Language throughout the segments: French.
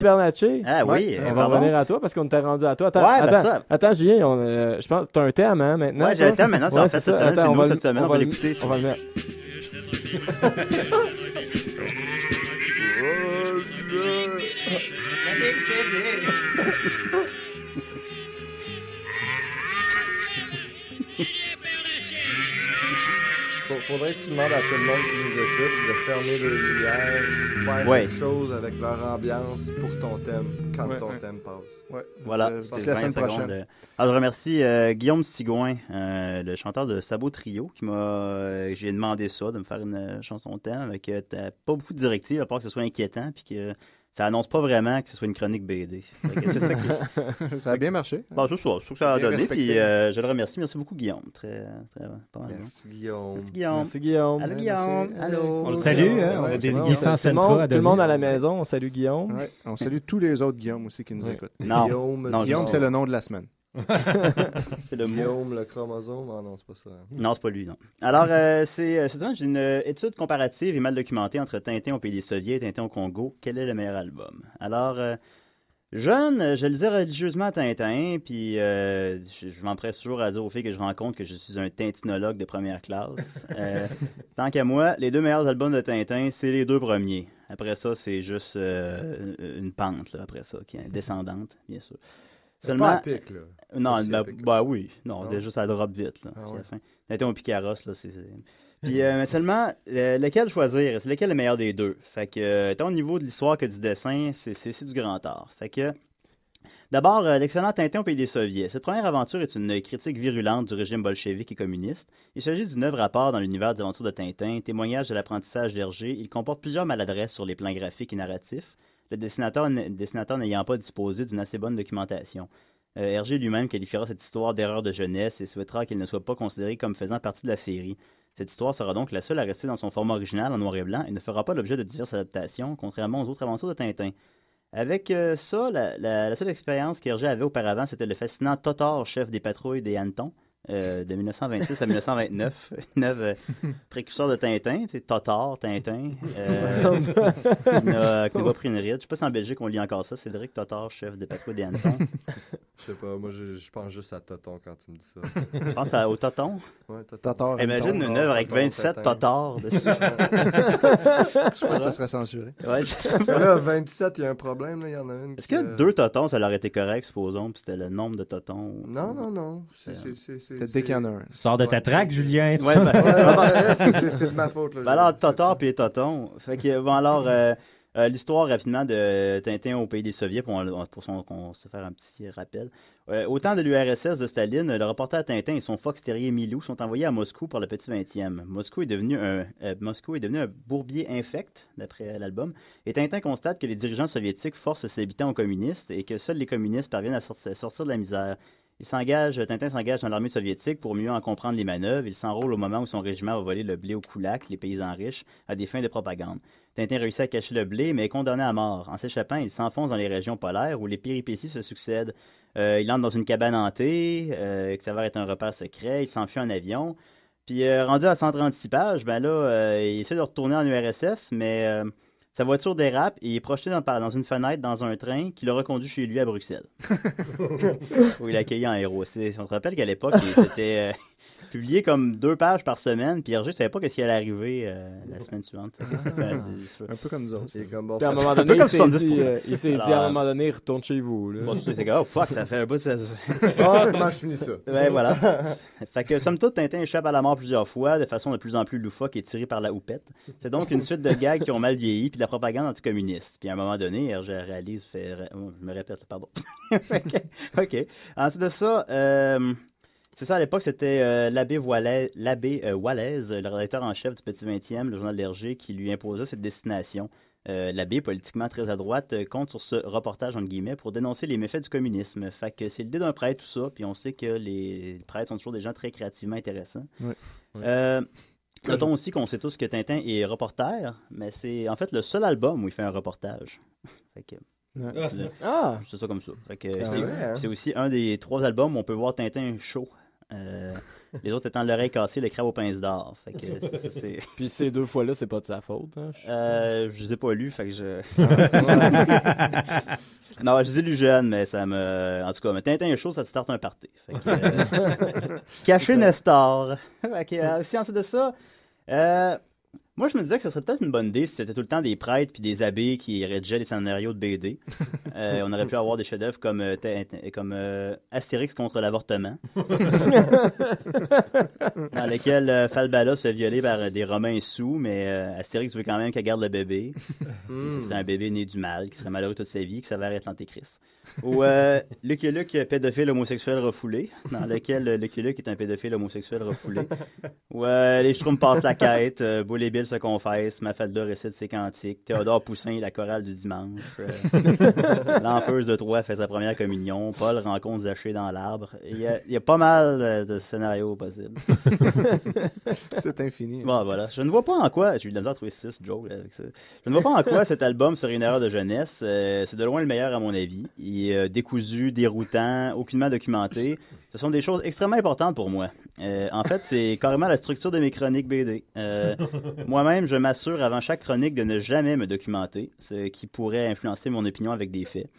Bernatchez. Ah oui, on va revenir à toi parce qu'on t'est rendu à toi. Attends, Julien, je pense que t'as un thème maintenant. Ouais, j'ai un thème maintenant, c'est en fait cette semaine, c'est nous cette semaine, on va l'écouter. On va le mettre. Faudrait que tu demandes à tout le monde qui nous écoute de fermer les lumières, faire quelque chose avec leur ambiance pour ton thème, quand ton thème passe. Ouais. Voilà, c'est la semaine prochaine. Alors, je remercie Guillaume Stigouin, le chanteur de Sabot Trio, j'ai demandé ça, de me faire une chanson thème avec pas beaucoup de directives, à part que ce soit inquiétant, puis que ça annonce pas vraiment que ce soit une chronique BD. C'est ça, ça a bien marché. Bon, c'est ça que ça a donné. Puis je le remercie. Merci beaucoup, Guillaume. Merci, Guillaume. Merci, Guillaume. Merci, Guillaume. Allô, Guillaume. Allô. On le salue. On a des Nissan Sentra à donner. Tout le monde à la maison, on salue Guillaume. Ouais, on salue tous les autres Guillaume aussi qui nous écoutent. Guillaume, c'est le nom de la semaine. C'est le Guillaume, le chromosome. Ah non, c'est pas ça. Non, c'est pas lui, non. Alors, j'ai une étude comparative et mal documentée entre Tintin au pays des Soviets et Tintin au Congo. Quel est le meilleur album? Alors, jeune, je lisais religieusement Tintin, puis je m'empresse toujours à dire aux filles que je rencontre que je suis un tintinologue de première classe. Tant qu'à moi, les deux meilleurs albums de Tintin, c'est les deux premiers. Après ça, c'est juste une pente, là, après ça, qui est descendante, bien sûr. Seulement... pas épique, là. Non, oui. Non, déjà, ça drop vite, là. À la fin. Tintin au Picaros, là, c'est... Puis, seulement, lequel choisir? C'est lequel le meilleur des deux? Fait que, tant au niveau de l'histoire que du dessin, c'est du grand art. Fait que, d'abord, l'excellent Tintin au pays des Soviets. Cette première aventure est une critique virulente du régime bolchevique et communiste. Il s'agit d'une œuvre à part dans l'univers des aventures de Tintin, témoignage de l'apprentissage d'Hergé. Il comporte plusieurs maladresses sur les plans graphiques et narratifs, le dessinateur n'ayant pas disposé d'une assez bonne documentation. Hergé lui-même qualifiera cette histoire d'erreur de jeunesse et souhaitera qu'elle ne soit pas considérée comme faisant partie de la série. Cette histoire sera donc la seule à rester dans son format original en noir et blanc et ne fera pas l'objet de diverses adaptations, contrairement aux autres aventures de Tintin. Avec ça, la seule expérience qu'Hergé avait auparavant, c'était le fascinant Totor, chef des patrouilles des hannetons, de 1926 à 1929, une œuvre précurseur de Tintin, c'est Totor, Tintin, qui n'a pas pris une ride. Je ne sais pas si en Belgique on lit encore ça, Cédric Totor, chef de patrouille des hannetons. Je sais pas, moi je pense juste à Toton quand tu me dis ça. Tu penses au Toton? Ouais, Toton. Imagine une œuvre avec 27 Totors dessus. Je sais pas si ça serait censuré. Ouais, je sais pas. Là, 27, il y a un problème, il y en a une. Est-ce que 2 Totons, ça leur été correct, supposons, puis c'était le nombre de Totons? Non. C'est dès qu'il y en a un. Sors de ta traque, Julien. Ouais, c'est de ma faute. Là, alors, Totor puis Toton. Fait que, bon, alors, l'histoire rapidement de Tintin au pays des Soviets, pour qu'on se faire un petit rappel. Au temps de l'URSS de Staline, le reporter Tintin et son fox terrier Milou sont envoyés à Moscou pour le petit 20e. Moscou est devenu un bourbier infect, d'après l'album, et Tintin constate que les dirigeants soviétiques forcent ses habitants aux communistes et que seuls les communistes parviennent à sortir de la misère. Tintin s'engage dans l'armée soviétique pour mieux en comprendre les manœuvres. Il s'enrôle au moment où son régiment va voler le blé aux koulaks, les paysans riches, à des fins de propagande. Tintin réussit à cacher le blé, mais est condamné à mort. En s'échappant, il s'enfonce dans les régions polaires où les péripéties se succèdent. Il entre dans une cabane hantée, qui s'avère être un repas secret. Il s'enfuit en avion. Puis, rendu à 136 pages, il essaie de retourner en URSS, mais... sa voiture dérape et il est projeté dans une fenêtre dans un train qui l'a reconduit chez lui à Bruxelles. Où il a accueilli en héros. On se rappelle qu'à l'époque, c'était publié comme 2 pages par semaine, puis Hergé ne savait pas ce qui allait arriver la semaine suivante. Un peu comme nous autres. À un moment donné, il s'est dit à un moment donné, retourne chez vous. Là. Bon, c'est comme, oh fuck, ça fait un bout de ça. Comment je finis ça? Ouais, voilà. Fait que, somme toute, Tintin échappe à la mort plusieurs fois, de façon de plus en plus loufoque et tirée par la houppette. C'est donc une suite de gags qui ont mal vieilli, puis de la propagande anticommuniste. Puis à un moment donné, Hergé réalise, je me répète, pardon. OK. Ensuite de ça, c'est ça, à l'époque, c'était l'abbé Wallaise, le rédacteur en chef du Petit 20e, le journal d'Hergé, qui lui imposait cette destination. L'abbé, politiquement très à droite, compte sur ce reportage, entre guillemets, pour dénoncer les méfaits du communisme. Fait que c'est l'idée d'un prêtre, tout ça, puis on sait que les prêtres sont toujours des gens très créativement intéressants. Notons aussi qu'on sait tous que Tintin est reporter, mais c'est en fait le seul album où il fait un reportage. Fait que... c'est ça comme ça. Fait que c'est aussi un des 3 albums où on peut voir Tintin chaud. Les autres étant l'oreille cassée, le crabe aux pinces d'or. Fait que c'est... Puis ces 2 fois-là, c'est pas de sa faute. Hein? Je les ai pas lus, fait que je... Non, je les ai lus jeunes, mais ça me... En tout cas, mais Tintin est chaud, ça te starte un party. Fait que, Caché Nestor. Fait que, si ensuite de ça... Moi, je me disais que ce serait peut-être une bonne idée si c'était tout le temps des prêtres puis des abbés qui rédigeaient les scénarios de BD. On aurait pu avoir des chefs-d'œuvre comme Astérix contre l'avortement, dans lequel Falbala se fait violer par des Romains sous, mais Astérix veut quand même qu'elle garde le bébé. Ce serait un bébé né du mal, qui serait malheureux toute sa vie, qui s'avère être l'antéchrist. Ou Lucky Luke, pédophile homosexuel refoulé, dans lequel Lucky Luke est un pédophile homosexuel refoulé. Ou les Schtroumpfs passent la quête, Boule et Bill se confesse, Mafalda récite ses cantiques, Théodore Poussin, la chorale du dimanche, l'Enfeuse de Troyes fait sa première communion, Paul rencontre Zaché dans l'arbre. Il y a pas mal de scénarios possibles. C'est infini. Bon, voilà. Je ne vois pas en quoi, j'ai eu de la misère à trouver 6 jokes avec ça. Je ne vois pas en quoi cet album serait une erreur de jeunesse. C'est de loin le meilleur à mon avis. Il est décousu, déroutant, aucunement documenté. Ce sont des choses extrêmement importantes pour moi. En fait, c'est carrément la structure de mes chroniques BD. Moi-même, je m'assure avant chaque chronique de ne jamais me documenter, ce qui pourrait influencer mon opinion avec des faits.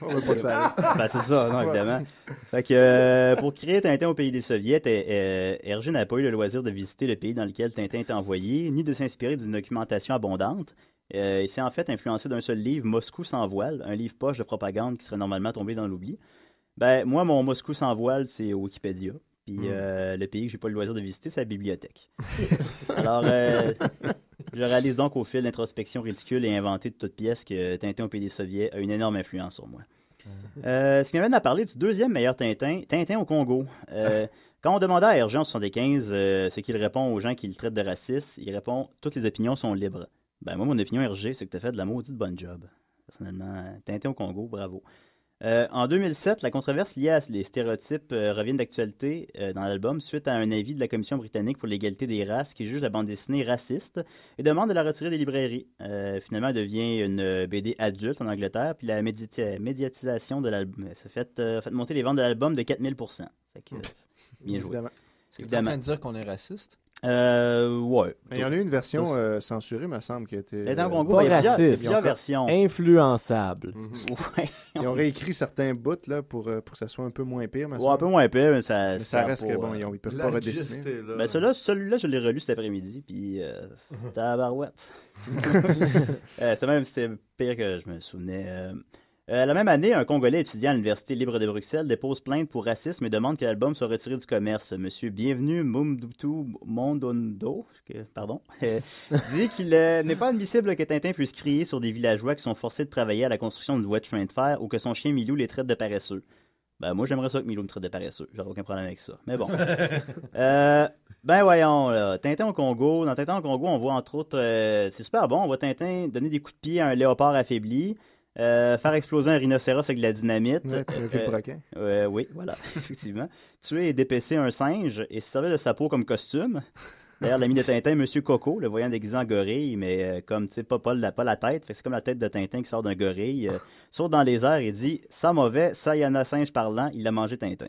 On veut pas que ça arrive. Ben, c'est ça, non, évidemment. Fait que, pour créer Tintin au pays des Soviets, Hergé n'a pas eu le loisir de visiter le pays dans lequel Tintin est envoyé, ni de s'inspirer d'une documentation abondante. Il s'est en fait influencé d'un seul livre, Moscou sans voile, un livre poche de propagande qui serait normalement tombé dans l'oubli. Ben, moi, mon Moscou sans voile, c'est Wikipédia. Puis le pays que j'ai pas le loisir de visiter, c'est la bibliothèque. Alors, je réalise donc au fil d'introspection ridicule et inventée de toutes pièces que Tintin au pays des Soviets a une énorme influence sur moi. Ce qui m'amène à parler du deuxième meilleur Tintin, Tintin au Congo. Quand on demandait à Hergé en 1975 ce qu'il répond aux gens qui le traitent de raciste, il répond « Toutes les opinions sont libres ». Ben moi, mon opinion, Hergé, c'est que tu as fait de la maudite bonne job. Personnellement, Tintin au Congo, bravo. En 2007, la controverse liée à les stéréotypes revient d'actualité dans l'album suite à un avis de la Commission britannique pour l'égalité des races qui juge la bande dessinée raciste et demande de la retirer des librairies. Finalement, elle devient une BD adulte en Angleterre, puis la médiatisation de l'album fait monter les ventes de l'album de 4000%. Fait que, bien joué. Est-ce que tu es en train de dire qu'on est raciste? Ouais. Mais il y en a eu une version censurée, me semble, qui a été... Tintin au Congo, pas il y a raciste, plusieurs versions. Influençable. Ouais. Ils ont réécrit certains bouts là, pour que ça soit un peu moins pire, me Ouais, semble. un peu moins pire, mais ça reste que bon, ils peuvent pas redessiner. Ben celui-là, je l'ai relu cet après-midi, puis tabarouette. C'était pire que je me souvenais. La même année, un Congolais étudiant à l'Université libre de Bruxelles dépose plainte pour racisme et demande que l'album soit retiré du commerce. Monsieur Bienvenu Mumdutu Mondondo, dit qu'il n'est pas admissible que Tintin puisse crier sur des villageois qui sont forcés de travailler à la construction d'une voie de chemin de fer ou que son chien Milou les traite de paresseux. Ben, moi, j'aimerais ça que Milou me traite de paresseux. J'aurais aucun problème avec ça. Mais bon. Ben, voyons, là. Tintin au Congo. Dans Tintin au Congo, on voit entre autres... c'est super bon. On voit Tintin donner des coups de pied à un léopard affaibli. Faire exploser un rhinocéros avec de la dynamite. Ouais, un fil de requin. Oui, voilà, effectivement. Tuer et dépecer un singe et se servir de sa peau comme costume. D'ailleurs, l'ami de Tintin, Monsieur Coco, le voyant déguisé en gorille, mais comme, tu sais, pas la tête, c'est comme la tête de Tintin qui sort d'un gorille, saute dans les airs et dit « Ça mauvais, ça y en a singe parlant, il a mangé Tintin. »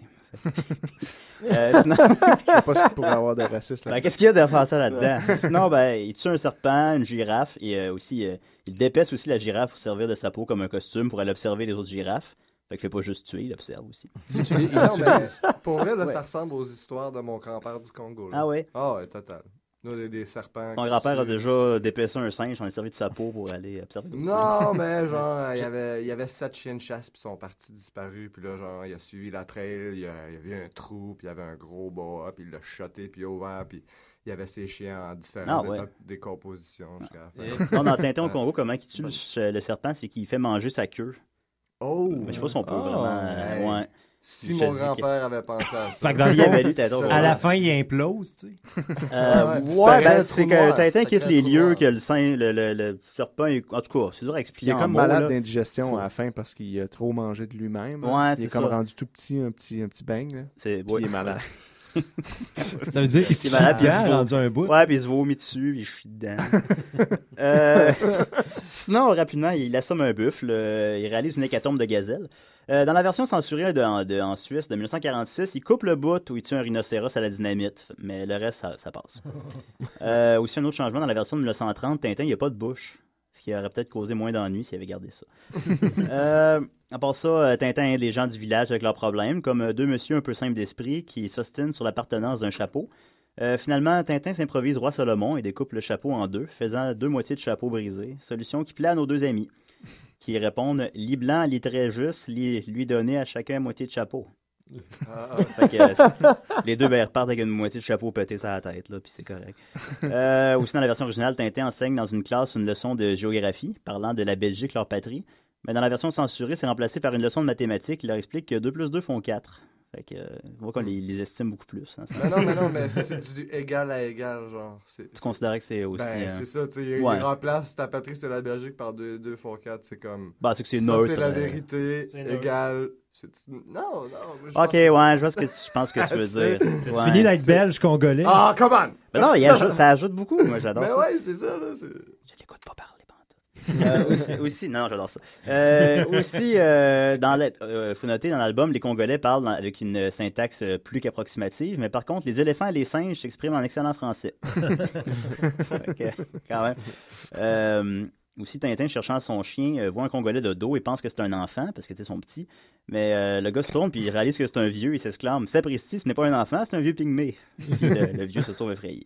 Sinon... Je sais pas ce qu'il pourrait avoir de raciste là. Ben, qu'est-ce qu'il y a de faire ça là-dedans? Sinon, ben, il tue un serpent, une girafe, et aussi, il dépaisse aussi la girafe pour servir de sa peau comme un costume pour aller observer les autres girafes. Fait qu'il fait pas juste tuer, il observe aussi. Pour vrai, là, ça ressemble aux histoires de mon grand-père du Congo. Là. Ah ouais? Ah ouais, total. Nous, des serpents. Mon grand-père a déjà dépaissé un singe, on a servi de sa peau pour aller observer. Non, mais genre, il y avait 7 chiens de chasse, puis ils sont partis disparus, puis là, genre, il a suivi la trail, il y avait un trou, puis il y avait un gros boa, puis il l'a shoté, puis il a ouvert, puis il y avait ses chiens en différents états de décomposition jusqu'à la fin. Non, dans Tintin au Congo, comment il tue le serpent, c'est qu'il fait manger sa queue. Oh! Mais je sais pas si on peut vraiment... Ouais. Si mon grand-père avait pensé à ça. Fait que dans le fond, à la fin, il implose, tu sais. Ben, c'est que Tintin quitte les lieux, que le serpent, en tout cas, c'est dur à expliquer. Il est comme malade d'indigestion à la fin parce qu'il a trop mangé de lui-même. Ouais, il est comme rendu tout petit, un petit bang. Là. Il est malade. Ça veut dire qu'il se malade, rendu un bout. Ouais, puis il se vomit dessus, puis je suis dedans. Sinon, rapidement, il assomme un buffle. Il réalise une hécatombe de gazelles. Dans la version censurée en Suisse de 1946, il coupe le bout où il tue un rhinocéros à la dynamite, mais le reste, ça passe. Aussi, un autre changement, dans la version de 1930, Tintin, il n'y a pas de bouche, ce qui aurait peut-être causé moins d'ennuis s'il avait gardé ça. À part ça, Tintin aide les gens du village avec leurs problèmes, comme deux messieurs un peu simples d'esprit qui s'ostinent sur l'appartenance d'un chapeau. Finalement, Tintin s'improvise roi Salomon et découpe le chapeau en deux, faisant 2 moitiés de chapeau brisé, solution qui plaît à nos 2 amis, qui répondent « Lit blanc, lit très juste, lui donner à chacun moitié de chapeau ». Fait que, les deux repartent avec une moitié de chapeau pété sur la tête, là, puis c'est correct. Aussi, dans la version originale, Tintin enseigne dans une classe une leçon de géographie, parlant de la Belgique, leur patrie. Mais dans la version censurée, c'est remplacé par une leçon de mathématiques qui leur explique que 2 plus 2 font 4. Fait que, on voit qu'on les estime beaucoup plus. Hein, mais c'est du égal à égal, genre. Tu considérais que c'est aussi... c'est ça, tu sais, il remplace ta patrie, c'est la Belgique, par 2 fois 4, c'est comme... Bah, c'est que c'est neutre. c'est la vérité, égal... Non. Ok, ouais, je vois ce que je pense que tu veux dire. Tu finis d'être belge, congolais. Ah, come on! Ben non, ça ajoute beaucoup, moi, j'adore ça. Mais ouais, c'est ça, là. Je l'écoute pas parler. Aussi, non, j'adore ça. Aussi, faut noter, dans l'album, les Congolais parlent avec une syntaxe plus qu'approximative, mais par contre, les éléphants et les singes s'expriment en excellent français. Okay, quand même. Aussi, Tintin, cherchant son chien, voit un Congolais de dos et pense que c'est un enfant, parce que, tu sais, son petit. Mais le gars se tourne, puis il réalise que c'est un vieux, il s'exclame « Sapristi, ce n'est pas un enfant, c'est un vieux pygmée. » Puis le vieux se sauve effrayé.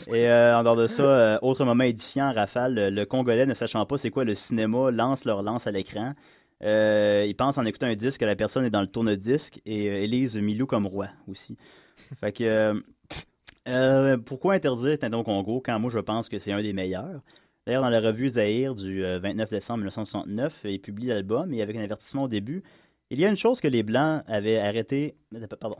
Et en dehors de ça, autre moment édifiant, Rafale, le Congolais, ne sachant pas c'est quoi le cinéma, lance leur lance à l'écran. Ils pensent en écoutant un disque que la personne est dans le tourne-disque et élise Milou comme roi aussi. Fait que pourquoi interdire Tintin au Congo quand moi je pense que c'est un des meilleurs? D'ailleurs, dans la revue Zahir du 29 décembre 1969, il publie l'album et avec un avertissement au début, il y a une chose que les Blancs avaient arrêté... Pardon...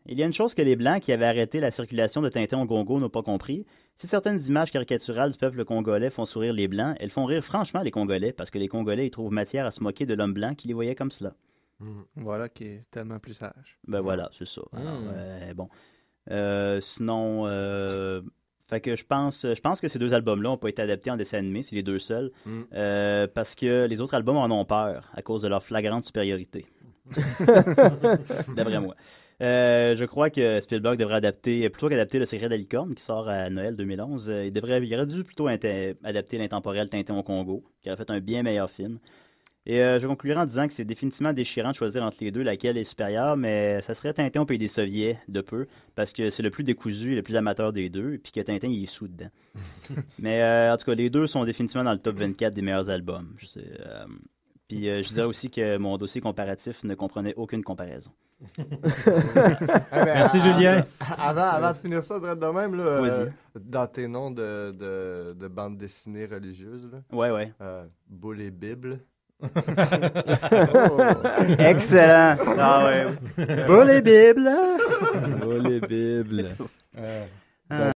Il y a une chose que les Blancs qui avaient arrêté la circulation de Tintin au Congo n'ont pas compris. Si certaines images caricaturales du peuple congolais font sourire les Blancs, elles font rire franchement les Congolais parce que les Congolais ils trouvent matière à se moquer de l'homme blanc qui les voyait comme cela. Voilà qui est tellement plus sage. Ben voilà, c'est ça. Alors, bon. Sinon, fait que je pense que ces 2 albums-là n'ont pas été adaptés en dessin animé, c'est les 2 seuls, parce que les autres albums en ont peur à cause de leur flagrante supériorité. D'après moi. Je crois que Spielberg devrait plutôt qu'adapter Le Secret de la licorne, qui sort à Noël 2011, il aurait dû plutôt adapter l'intemporel Tintin au Congo, qui aurait fait un bien meilleur film. Et je conclurai en disant que c'est définitivement déchirant de choisir entre les deux laquelle est supérieure, mais ça serait Tintin au pays des Soviets, de peu, parce que c'est le plus décousu et le plus amateur des deux, et puis que Tintin, il est sous dedans. Mais en tout cas, les deux sont définitivement dans le top 24 des meilleurs albums. Puis je dirais aussi que mon dossier comparatif ne comprenait aucune comparaison. Merci Julien. Avant de finir ça, de même, là, dans tes noms de bande dessinée religieuse, là, ouais. Boule et Bible. Excellent. Ah ouais. Boule et Bible. Boule et Bible.